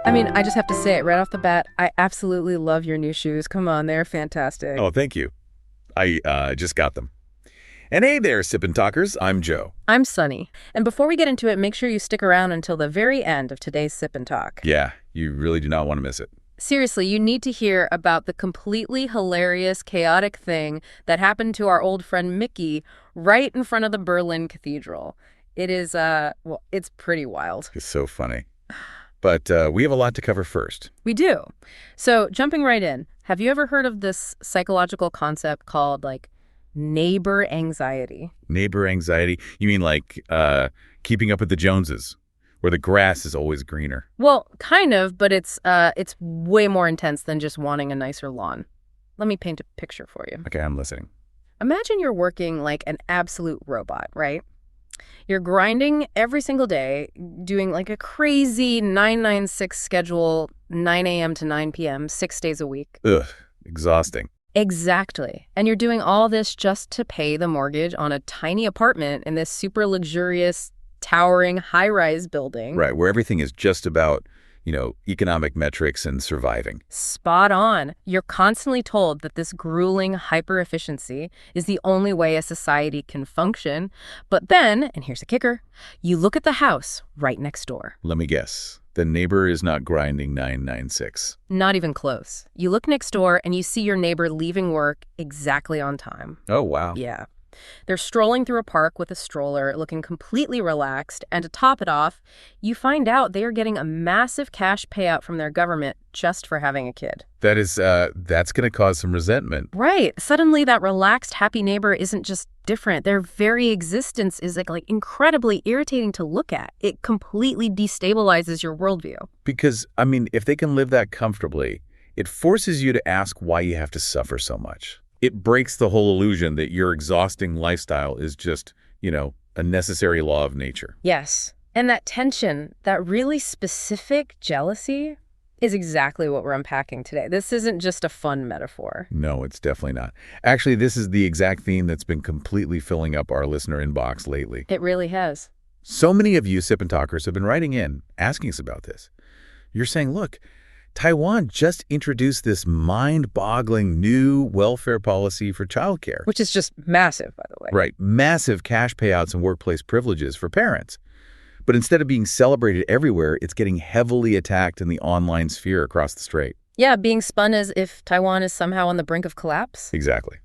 I mean, I just have to say it right off the bat. I absolutely love your new shoes. Come on, they're fantastic. Oh, thank you. I just got them. And hey there, Sip&Talkers. I'm Joe. I'm Sunny. And before we get into it, make sure you stick around until the very end of today's Sip and Talk. Yeah, you really do not want to miss it. Seriously, you need to hear about the completely hilarious, chaotic thing that happened to our old friend Mickey right in front of the Berlin Cathedral. It is, well, it's pretty wild. It's so funny. But we have a lot to cover first. We do. So, jumping right in, have you ever heard of this psychological concept called, neighbor anxiety? Neighbor anxiety? You mean like keeping up with the Joneses, where the grass is always greener? Well, kind of, but it's way more intense than just wanting a nicer lawn. Let me paint a picture for you. Okay, I'm listening. Imagine you're working like an absolute robot, right? You're grinding every single day, doing like a crazy 996 schedule, 9 a.m. to 9 p.m., 6 days a week. Ugh, exhausting. Exactly. And you're doing all this just to pay the mortgage on a tiny apartment in this super luxurious, towering, high-rise building. Right, where everything is just about, economic metrics and surviving. Spot on. You're constantly told that this grueling hyper-efficiency is the only way a society can function. But then, and here's the kicker, you look at the house right next door. Let me guess. The neighbor is not grinding 996. Not even close. You look next door and you see your neighbor leaving work exactly on time. Oh, wow. Yeah. They're strolling through a park with a stroller, looking completely relaxed, and to top it off, you find out they are getting a massive cash payout from their government just for having a kid. That's going to cause some resentment. Right. Suddenly, that relaxed, happy neighbor isn't just different. Their very existence is like incredibly irritating to look at. It completely destabilizes your worldview. Because, if they can live that comfortably, it forces you to ask why you have to suffer so much. It breaks the whole illusion that your exhausting lifestyle is just, a necessary law of nature. Yes. And that tension, that really specific jealousy, is exactly what we're unpacking today. This isn't just a fun metaphor. No, it's definitely not. Actually, this is the exact theme that's been completely filling up our listener inbox lately. It really has. So many of you Sip&Talkers have been writing in, asking us about this. You're saying, look, Taiwan just introduced this mind-boggling new welfare policy for childcare. Which is just massive, by the way. Right. Massive cash payouts and workplace privileges for parents. But instead of being celebrated everywhere, it's getting heavily attacked in the online sphere across the strait. Yeah, being spun as if Taiwan is somehow on the brink of collapse. Exactly.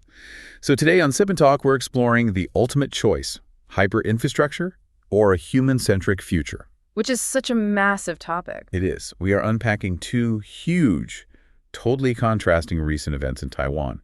So today on Sip and Talk, we're exploring the ultimate choice, hyper-infrastructure or a human-centric future. Which is such a massive topic. It is. We are unpacking two huge, totally contrasting recent events in Taiwan.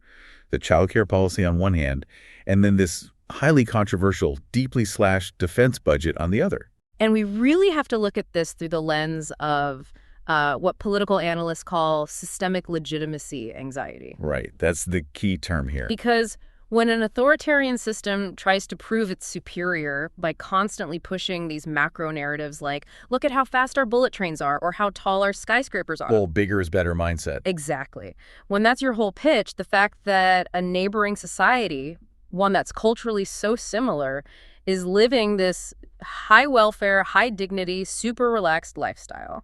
The childcare policy on one hand, and then this highly controversial, deeply slashed defense budget on the other. And we really have to look at this through the lens of what political analysts call systemic legitimacy anxiety. Right. That's the key term here. Because when an authoritarian system tries to prove it's superior by constantly pushing these macro narratives like, look at how fast our bullet trains are or how tall our skyscrapers are. Well, bigger is better mindset. Exactly. When that's your whole pitch, the fact that a neighboring society, one that's culturally so similar, is living this high welfare, high dignity, super relaxed lifestyle,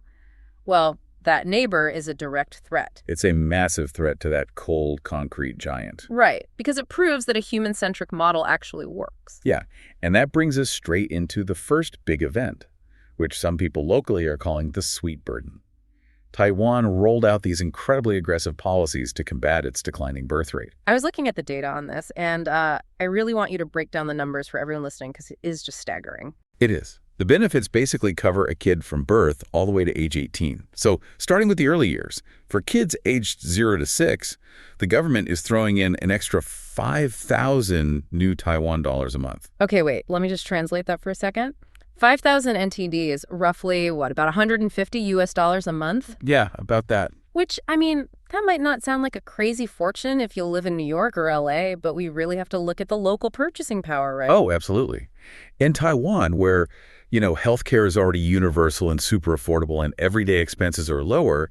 well, that neighbor is a direct threat. It's a massive threat to that cold, concrete giant. Right, because it proves that a human-centric model actually works. Yeah, and that brings us straight into the first big event, which some people locally are calling the sweet burden. Taiwan rolled out these incredibly aggressive policies to combat its declining birth rate. I was looking at the data on this, and I really want you to break down the numbers for everyone listening because it is just staggering. It is. The benefits basically cover a kid from birth all the way to age 18. So starting with the early years, for kids aged 0 to 6, the government is throwing in an extra 5,000 new Taiwan dollars a month. Okay, wait, let me just translate that for a second. 5,000 NTD is roughly, about 150 US dollars a month? Yeah, about that. Which, that might not sound like a crazy fortune if you live in New York or LA, but we really have to look at the local purchasing power, right? Oh, absolutely. In Taiwan, where healthcare is already universal and super affordable and everyday expenses are lower,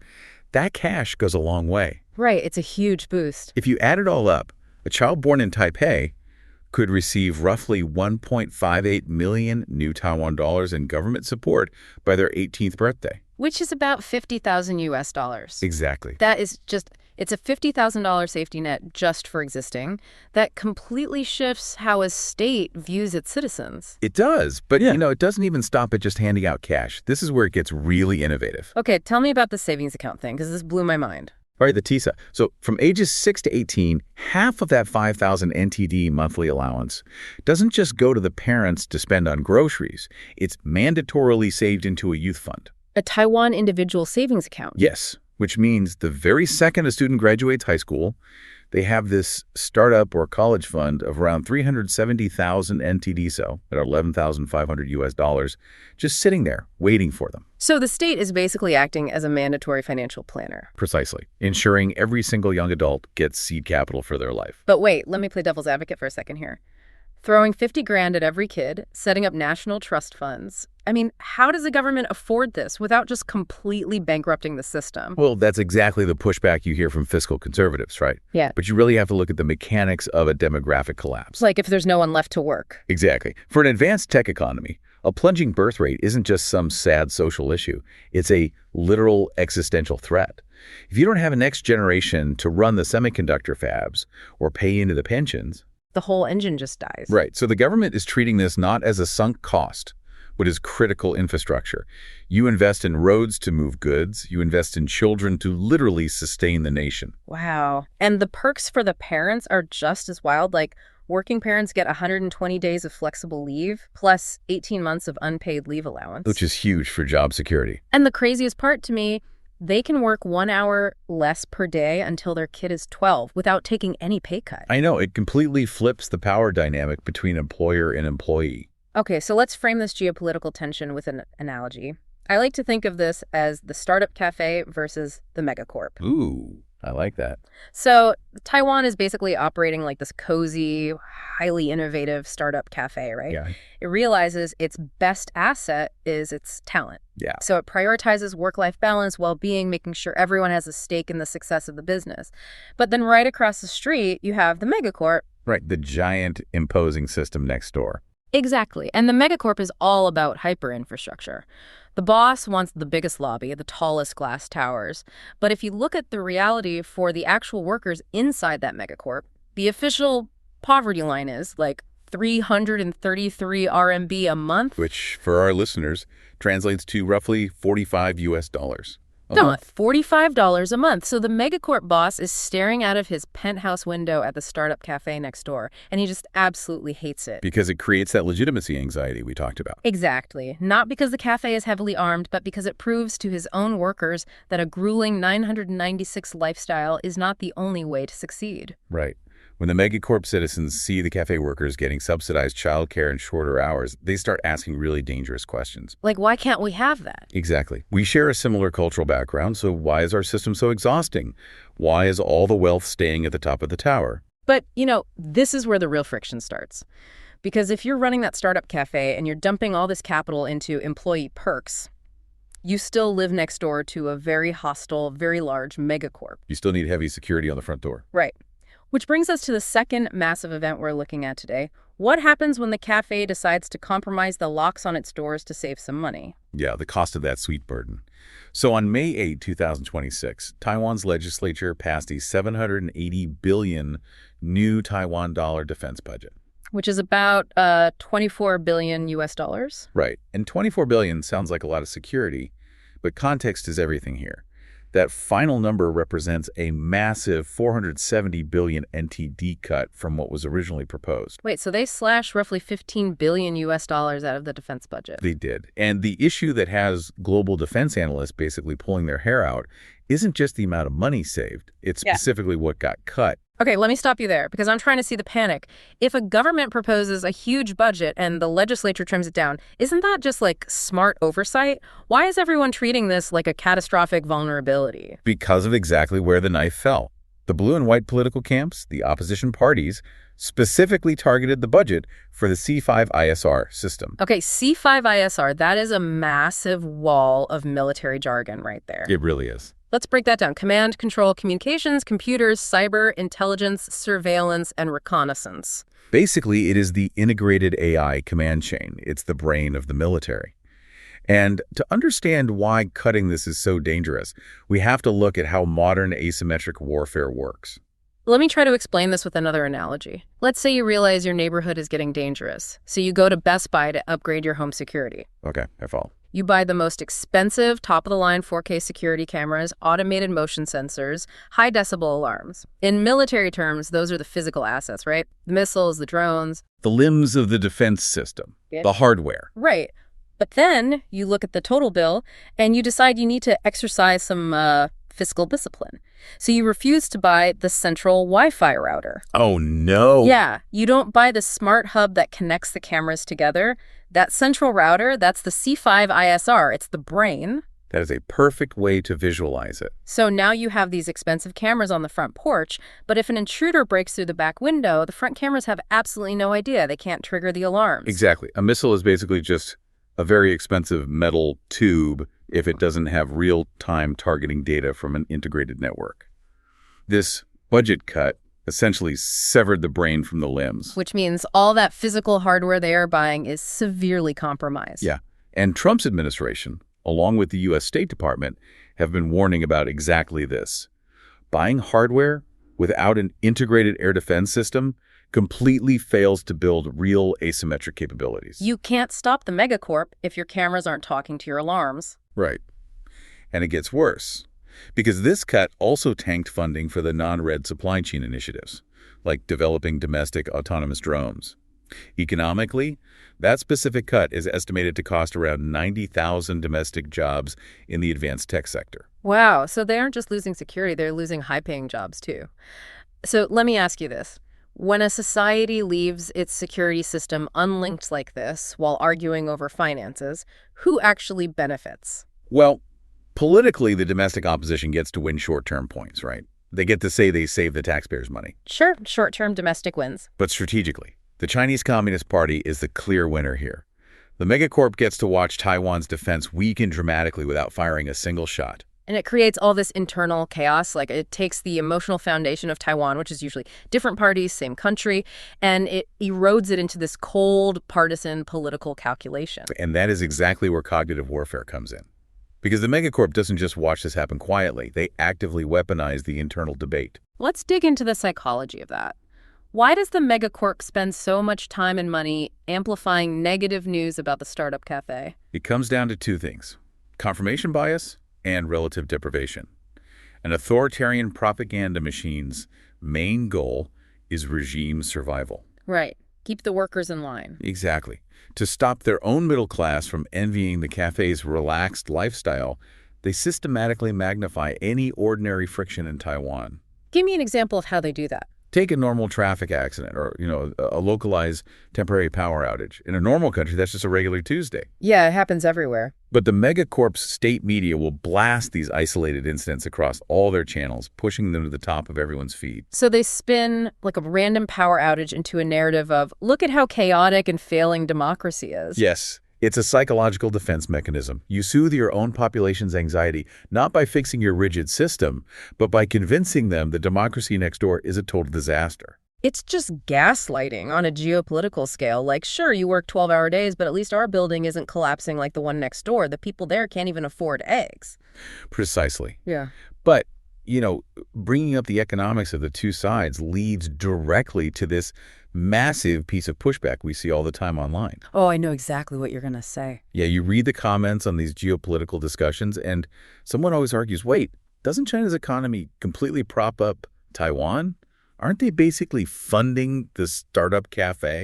that cash goes a long way. Right, it's a huge boost. If you add it all up, a child born in Taipei could receive roughly 1.58 million new Taiwan dollars in government support by their 18th birthday. Which is about 50,000 US dollars. Exactly. That is just, it's a $50,000 safety net just for existing. That completely shifts how a state views its citizens. It does, but it doesn't even stop at just handing out cash. This is where it gets really innovative. Okay, tell me about the savings account thing, because this blew my mind. All right, the TISA. So from ages 6 to 18, half of that 5,000 NTD monthly allowance doesn't just go to the parents to spend on groceries. It's mandatorily saved into a youth fund. A Taiwan individual savings account? Yes, which means the very second a student graduates high school, they have this startup or college fund of around 370,000 NTD, so at 11,500 US dollars, just sitting there waiting for them. So the state is basically acting as a mandatory financial planner. Precisely, ensuring every single young adult gets seed capital for their life. But wait, let me play devil's advocate for a second here. Throwing 50 grand at every kid, setting up national trust funds. I mean, how does the government afford this without just completely bankrupting the system? Well, that's exactly the pushback you hear from fiscal conservatives, right? Yeah. But you really have to look at the mechanics of a demographic collapse. Like if there's no one left to work. Exactly. For an advanced tech economy, a plunging birth rate isn't just some sad social issue. It's a literal existential threat. If you don't have a next generation to run the semiconductor fabs or pay into the pensions, the whole engine just dies. Right. So the government is treating this not as a sunk cost, but as critical infrastructure. You invest in roads to move goods. You invest in children to literally sustain the nation. Wow. And the perks for the parents are just as wild. Like working parents get 120 days of flexible leave plus 18 months of unpaid leave allowance. Which is huge for job security. And the craziest part to me, they can work 1 hour less per day until their kid is 12 without taking any pay cut. I know. It completely flips the power dynamic between employer and employee. Okay, so let's frame this geopolitical tension with an analogy. I like to think of this as the startup cafe versus the megacorp. Ooh, I like that. So Taiwan is basically operating like this cozy, highly innovative startup cafe, right? Yeah. It realizes its best asset is its talent. Yeah. So it prioritizes work-life balance, well-being, making sure everyone has a stake in the success of the business. But then right across the street, you have the megacorp. Right, the giant imposing system next door. Exactly. And the megacorp is all about hyper-infrastructure. The boss wants the biggest lobby, the tallest glass towers. But if you look at the reality for the actual workers inside that megacorp, the official poverty line is like 333 RMB a month. Which, for our listeners, translates to roughly 45 US dollars. No, $45 a month. So the megacorp boss is staring out of his penthouse window at the startup cafe next door, and he just absolutely hates it. Because it creates that legitimacy anxiety we talked about. Exactly. Not because the cafe is heavily armed, but because it proves to his own workers that a grueling 996 lifestyle is not the only way to succeed. Right. When the megacorp citizens see the cafe workers getting subsidized childcare and shorter hours, they start asking really dangerous questions. Like, why can't we have that? Exactly. We share a similar cultural background, so why is our system so exhausting? Why is all the wealth staying at the top of the tower? But, this is where the real friction starts. Because if you're running that startup cafe and you're dumping all this capital into employee perks, you still live next door to a very hostile, very large megacorp. You still need heavy security on the front door. Right. Which brings us to the second massive event we're looking at today. What happens when the cafe decides to compromise the locks on its doors to save some money? Yeah, the cost of that sweet burden. So on May 8, 2026, Taiwan's legislature passed a 780 billion new Taiwan dollar defense budget. Which is about 24 billion US dollars. Right. And 24 billion sounds like a lot of security, but context is everything here. That final number represents a massive 470 billion NTD cut from what was originally proposed. Wait, so they slashed roughly 15 billion US dollars out of the defense budget. They did. And the issue that has global defense analysts basically pulling their hair out isn't just the amount of money saved. It's specifically what got cut. Okay, let me stop you there because I'm trying to see the panic. If a government proposes a huge budget and the legislature trims it down, isn't that just like smart oversight? Why is everyone treating this like a catastrophic vulnerability? Because of exactly where the knife fell. The blue and white political camps, the opposition parties, specifically targeted the budget for the C5ISR system. Okay, C5ISR, that is a massive wall of military jargon right there. It really is. Let's break that down. Command, control, communications, computers, cyber, intelligence, surveillance, and reconnaissance. Basically, it is the integrated AI command chain. It's the brain of the military. And to understand why cutting this is so dangerous, we have to look at how modern asymmetric warfare works. Let me try to explain this with another analogy. Let's say you realize your neighborhood is getting dangerous, so you go to Best Buy to upgrade your home security. Okay, I follow. You buy the most expensive, top-of-the-line 4K security cameras, automated motion sensors, high-decibel alarms. In military terms, those are the physical assets, right? The missiles, the drones. The limbs of the defense system, the hardware. Right. But then you look at the total bill, and you decide you need to exercise some fiscal discipline. So you refuse to buy the central Wi-Fi router. Oh, no. Yeah, you don't buy the smart hub that connects the cameras together. That central router, that's the C5 ISR. It's the brain. That is a perfect way to visualize it. So now you have these expensive cameras on the front porch, but if an intruder breaks through the back window, the front cameras have absolutely no idea. They can't trigger the alarms. Exactly. A missile is basically just a very expensive metal tube if it doesn't have real-time targeting data from an integrated network. This budget cut essentially severed the brain from the limbs. Which means all that physical hardware they are buying is severely compromised. Yeah. And Trump's administration, along with the U.S. State Department, have been warning about exactly this. Buying hardware without an integrated air defense system completely fails to build real asymmetric capabilities. You can't stop the megacorp if your cameras aren't talking to your alarms. Right. And it gets worse, because this cut also tanked funding for the non-red supply chain initiatives, like developing domestic autonomous drones. Economically, that specific cut is estimated to cost around 90,000 domestic jobs in the advanced tech sector. Wow, so they aren't just losing security, they're losing high-paying jobs too. So let me ask you this. When a society leaves its security system unlinked like this while arguing over finances, who actually benefits? Well, politically, the domestic opposition gets to win short-term points, right? They get to say they save the taxpayers' money. Sure, short-term domestic wins. But strategically, the Chinese Communist Party is the clear winner here. The megacorp gets to watch Taiwan's defense weaken dramatically without firing a single shot. And it creates all this internal chaos. Like, it takes the emotional foundation of Taiwan, which is usually different parties, same country, and it erodes it into this cold, partisan political calculation. And that is exactly where cognitive warfare comes in. Because the megacorp doesn't just watch this happen quietly. They actively weaponize the internal debate. Let's dig into the psychology of that. Why does the megacorp spend so much time and money amplifying negative news about the startup cafe? It comes down to two things: confirmation bias and relative deprivation. An authoritarian propaganda machine's main goal is regime survival. Right. Keep the workers in line. Exactly. To stop their own middle class from envying the cafe's relaxed lifestyle, they systematically magnify any ordinary friction in Taiwan. Give me an example of how they do that. Take a normal traffic accident or, a localized temporary power outage. In a normal country, that's just a regular Tuesday. Yeah, it happens everywhere. But the megacorp's state media will blast these isolated incidents across all their channels, pushing them to the top of everyone's feed. So they spin like a random power outage into a narrative of, look at how chaotic and failing democracy is. Yes. It's a psychological defense mechanism. You soothe your own population's anxiety, not by fixing your rigid system, but by convincing them the democracy next door is a total disaster. It's just gaslighting on a geopolitical scale. Like, sure, you work 12-hour days, but at least our building isn't collapsing like the one next door. The people there can't even afford eggs. Precisely. Yeah. But, bringing up the economics of the two sides leads directly to this massive piece of pushback we see all the time online. Oh, I know exactly what you're going to say. Yeah, you read the comments on these geopolitical discussions, and someone always argues, wait, doesn't China's economy completely prop up Taiwan? Aren't they basically funding the startup cafe?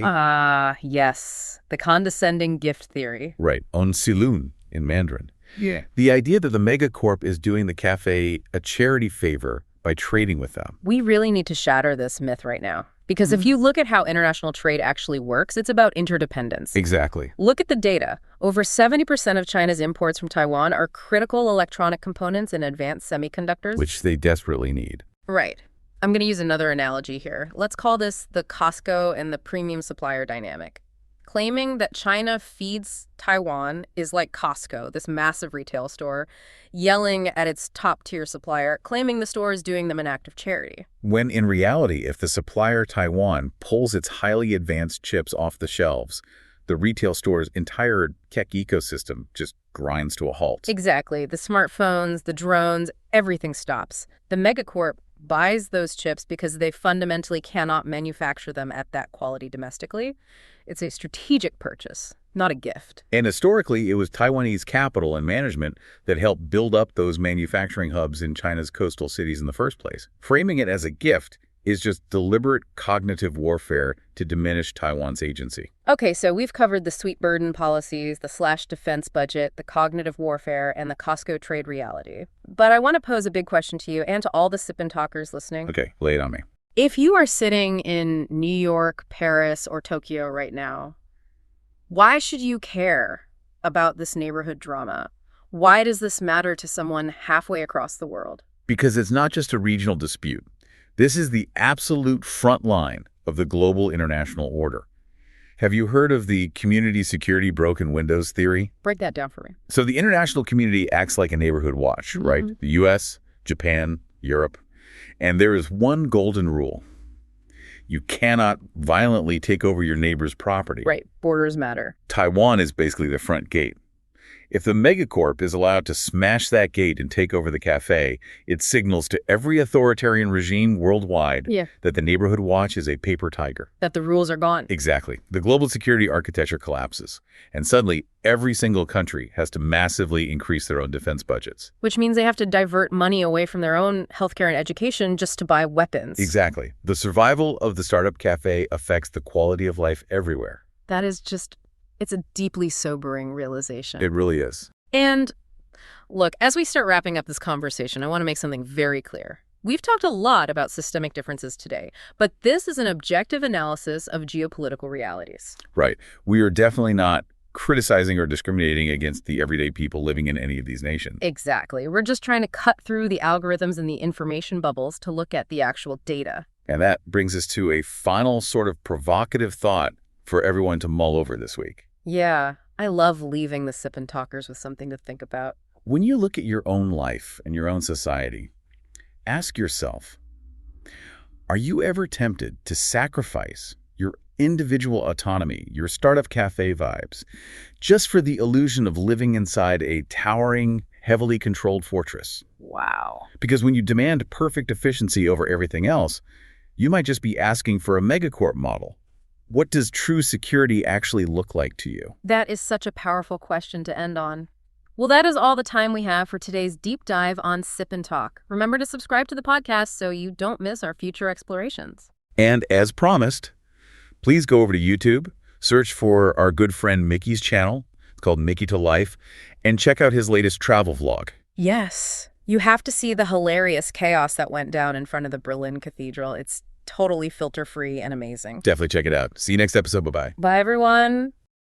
Yes. The condescending gift theory. Right, on Silun in Mandarin. Yeah. The idea that the megacorp is doing the cafe a charity favor by trading with them. We really need to shatter this myth right now. Because if you look at how international trade actually works, it's about interdependence. Exactly. Look at the data. Over 70% of China's imports from Taiwan are critical electronic components and advanced semiconductors. Which they desperately need. Right. I'm going to use another analogy here. Let's call this the Costco and the premium supplier dynamic. Claiming that China feeds Taiwan is like Costco, this massive retail store, yelling at its top-tier supplier, claiming the store is doing them an act of charity. When in reality, if the supplier Taiwan pulls its highly advanced chips off the shelves, the retail store's entire tech ecosystem just grinds to a halt. Exactly. The smartphones, the drones, everything stops. The megacorp buys those chips because they fundamentally cannot manufacture them at that quality domestically. It's a strategic purchase, not a gift. And historically, it was Taiwanese capital and management that helped build up those manufacturing hubs in China's coastal cities in the first place. Framing it as a gift is just deliberate cognitive warfare to diminish Taiwan's agency. Okay, so we've covered the sweet burden policies, the slash defense budget, the cognitive warfare, and the Costco trade reality. But I want to pose a big question to you and to all the Sip&Talkers listening. Okay, lay it on me. If you are sitting in New York, Paris, or Tokyo right now, why should you care about this neighborhood drama? Why does this matter to someone halfway across the world? Because it's not just a regional dispute. This is the absolute front line of the global international order. Have you heard of the community security broken windows theory? Break that down for me. So the international community acts like a neighborhood watch, right? The US, Japan, Europe. And there is one golden rule. You cannot violently take over your neighbor's property. Right. Borders matter. Taiwan is basically the front gate. If the megacorp is allowed to smash that gate and take over the cafe, it signals to every authoritarian regime worldwide that the neighborhood watch is a paper tiger. That the rules are gone. Exactly. The global security architecture collapses. And suddenly, every single country has to massively increase their own defense budgets. Which means they have to divert money away from their own healthcare and education just to buy weapons. Exactly. The survival of the startup cafe affects the quality of life everywhere. That is just... It's a deeply sobering realization. It really is. And look, as we start wrapping up this conversation, I want to make something very clear. We've talked a lot about systemic differences today, but this is an objective analysis of geopolitical realities. Right. We are definitely not criticizing or discriminating against the everyday people living in any of these nations. Exactly. We're just trying to cut through the algorithms and the information bubbles to look at the actual data. And that brings us to a final sort of provocative thought for everyone to mull over this week. Yeah, I love leaving the Sip&Talkers with something to think about. When you look at your own life and your own society, ask yourself, are you ever tempted to sacrifice your individual autonomy, your startup cafe vibes, just for the illusion of living inside a towering, heavily controlled fortress? Wow. Because when you demand perfect efficiency over everything else, you might just be asking for a megacorp model. What does true security actually look like to you? That is such a powerful question to end on. Well, that is all the time we have for today's deep dive on Sip&Talk. Remember to subscribe to the podcast so you don't miss our future explorations. And as promised, please go over to YouTube, search for our good friend Mickey's channel. It's called Mickey to Life, and check out his latest travel vlog. Yes. You have to see the hilarious chaos that went down in front of the Berlin Cathedral. It's totally filter-free and amazing. Definitely check it out. See you next episode. Bye-bye. Bye, everyone.